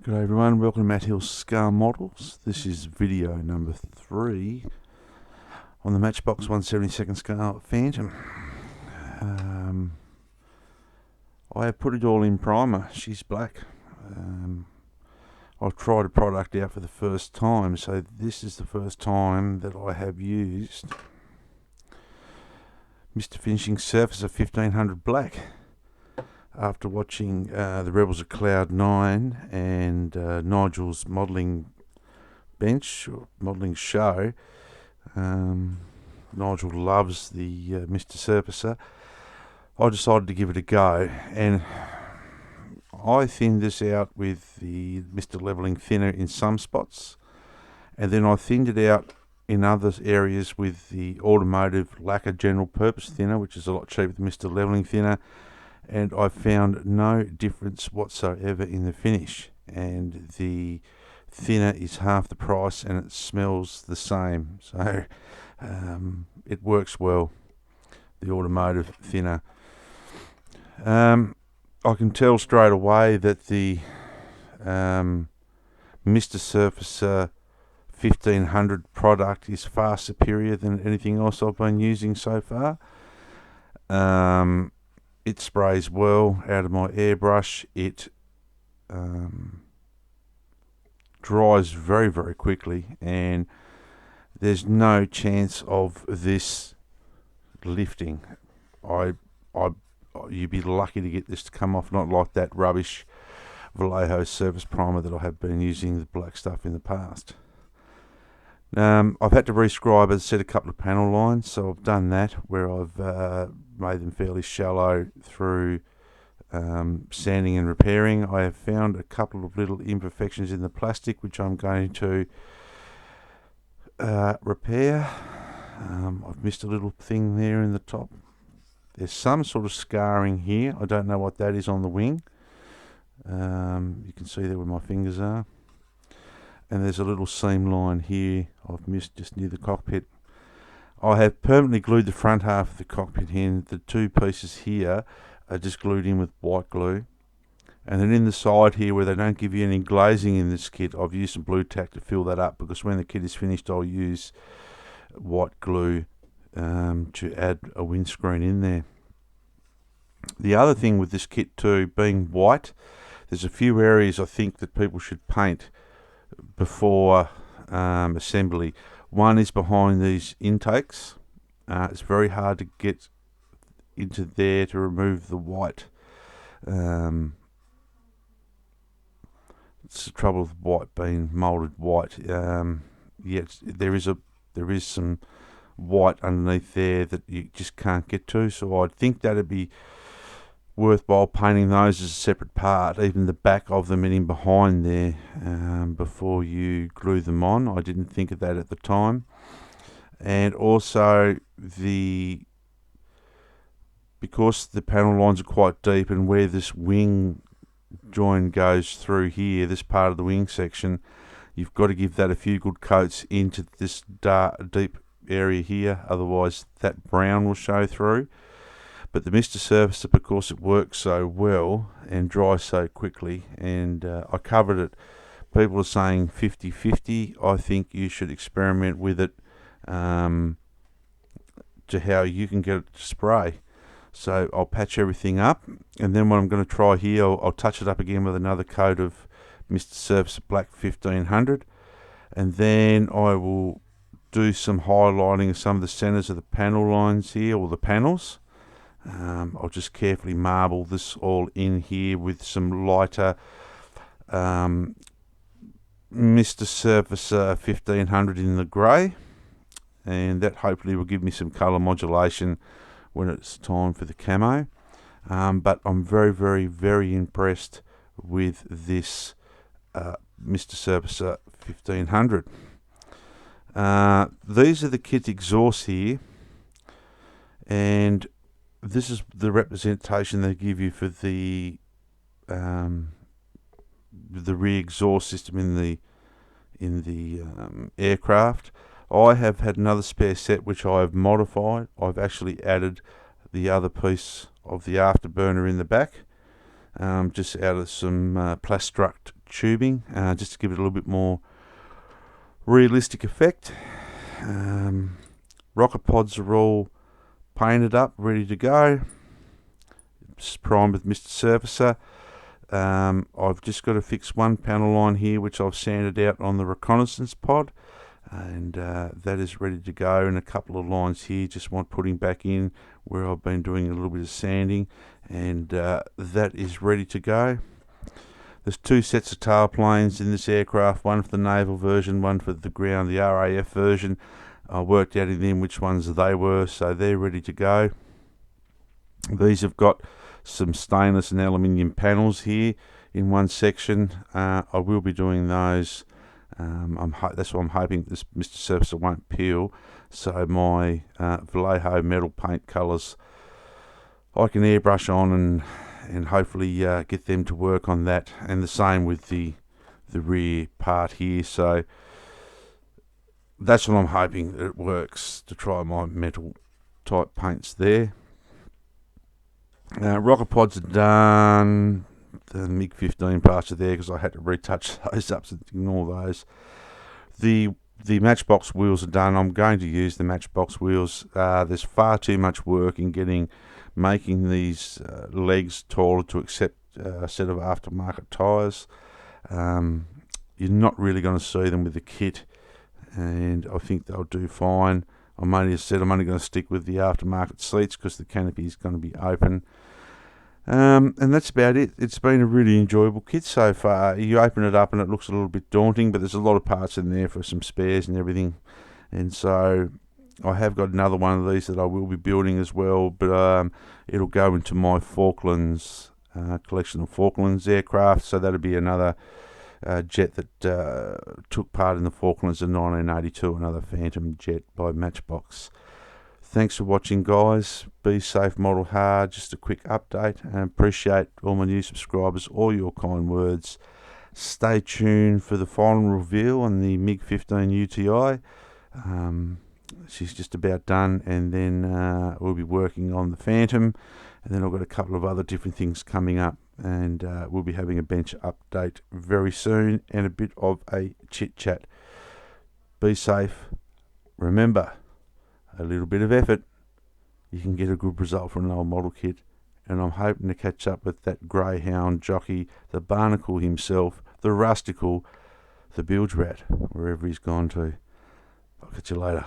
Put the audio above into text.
G'day everyone, welcome to Matt Hill's Scar Models. This is video number 3 on the Matchbox 1/72 scale Phantom. I have put it all in primer. She's black. I've tried a product out for the first time, so this is the first time that I have used Mr. Finishing Surfacer 1500 Black. After watching the Rebels of Cloud 9 and Nigel's modelling bench, or modelling show, Nigel loves the Mr. Surfacer. I decided to give it a go, and I thinned this out with the Mr. Levelling Thinner in some spots, and then I thinned it out in other areas with the Automotive Lacquer General Purpose Thinner, which is a lot cheaper than Mr. Levelling Thinner. And I found no difference whatsoever in the finish, and the thinner is half the price and it smells the same, so it works well, the automotive thinner. I can tell straight away that the Mr. Surfacer 1500 product is far superior than anything else I've been using so far. It sprays well out of my airbrush. It dries very, very quickly, and there's no chance of this lifting. You'd be lucky to get this to come off, not like that rubbish Vallejo surface primer that I have been using, the black stuff, in the past. I've had to rescribe, as I said, a couple of panel lines, so I've done that, where I've made them fairly shallow through sanding and repairing. I have found a couple of little imperfections in the plastic, which I'm going to repair. I've missed a little thing there in the top. There's some sort of scarring here. I don't know what that is on the wing. You can see there where my fingers are. And there's a little seam line here I've missed just near the cockpit. I have permanently glued the front half of the cockpit in. The two pieces here are just glued in with white glue. And then in the side here, where they don't give you any glazing in this kit, I've used some blue tack to fill that up, because when the kit is finished I'll use white glue to add a windscreen in there. The other thing with this kit too, being white, there's a few areas I think that people should paint before assembly. One is behind these intakes. It's very hard to get into there to remove the white. It's the trouble with white being moulded white. There is some white underneath there that you just can't get to, so I'd think that'd be worthwhile painting those as a separate part, even the back of them and in behind there, before you glue them on. I didn't think of that at the time. And also, because the panel lines are quite deep, and where this wing join goes through here, this part of the wing section, you've got to give that a few good coats into this dark, deep area here, otherwise that brown will show through. But the Mr. Surfacer, because it works so well and dries so quickly, and I covered it, people are saying 50-50. I think you should experiment with it to how you can get it to spray. So I'll patch everything up, and then what I'm going to try here, I'll touch it up again with another coat of Mr. Surfacer Black 1500, and then I will do some highlighting of some of the centers of the panel lines here, or the panels. I'll just carefully marble this all in here with some lighter Mr. Surfacer 1500 in the grey, and that hopefully will give me some colour modulation when it's time for the camo. But I'm very, very, very impressed with this Mr. Surfacer 1500. These are the kit exhausts here, and this is the representation they give you for the rear exhaust system in the aircraft. I have had another spare set which I have modified. I've actually added the other piece of the afterburner in the back, just out of some Plastruct tubing, just to give it a little bit more realistic effect. Rocker pods are all painted up, ready to go. It's primed with Mr. Surfacer. I've just got to fix one panel line here, which I've sanded out on the reconnaissance pod, and that is ready to go. And a couple of lines here just want putting back in where I've been doing a little bit of sanding, and that is ready to go. There's two sets of tail planes in this aircraft, one for the naval version, one for the ground, the RAF version. I worked out in them which ones they were, so they're ready to go. These have got some stainless and aluminium panels here in one section. I will be doing those. That's what I'm hoping this Mr. Surfacer won't peel, so my Vallejo metal paint colours I can airbrush on and hopefully get them to work on that, and the same with the rear part here. So that's what I'm hoping that it works, to try my metal type paints there. Rocker pods are done. The MiG-15 parts are there because I had to retouch those up, so ignore those. The Matchbox wheels are done. I'm going to use the Matchbox wheels. There's far too much work in making these legs taller to accept a set of aftermarket tyres. You're not really going to see them with the kit, and I think they'll do fine. I'm only going to stick with the aftermarket seats because the canopy is going to be open. And that's about it. It's been a really enjoyable kit so far. You open it up and it looks a little bit daunting, but there's a lot of parts in there for some spares and everything. And so I have got another one of these that I will be building as well, but it'll go into my Falklands collection of Falklands aircraft. So that'll be another jet that took part in the Falklands in 1982, another Phantom jet by Matchbox. Thanks for watching, guys. Be safe, model hard. Just a quick update, and appreciate all my new subscribers, all your kind words. Stay tuned for the final reveal on the MiG-15 UTI. She's just about done, and then we'll be working on the Phantom, and then I've got a couple of other different things coming up, and we'll be having a bench update very soon and a bit of a chit chat. Be safe. Remember, a little bit of effort, you can get a good result from an old model kit, and I'm hoping to catch up with that greyhound jockey, the barnacle himself, the rusticle, the bilge rat, wherever he's gone to. I'll catch you later.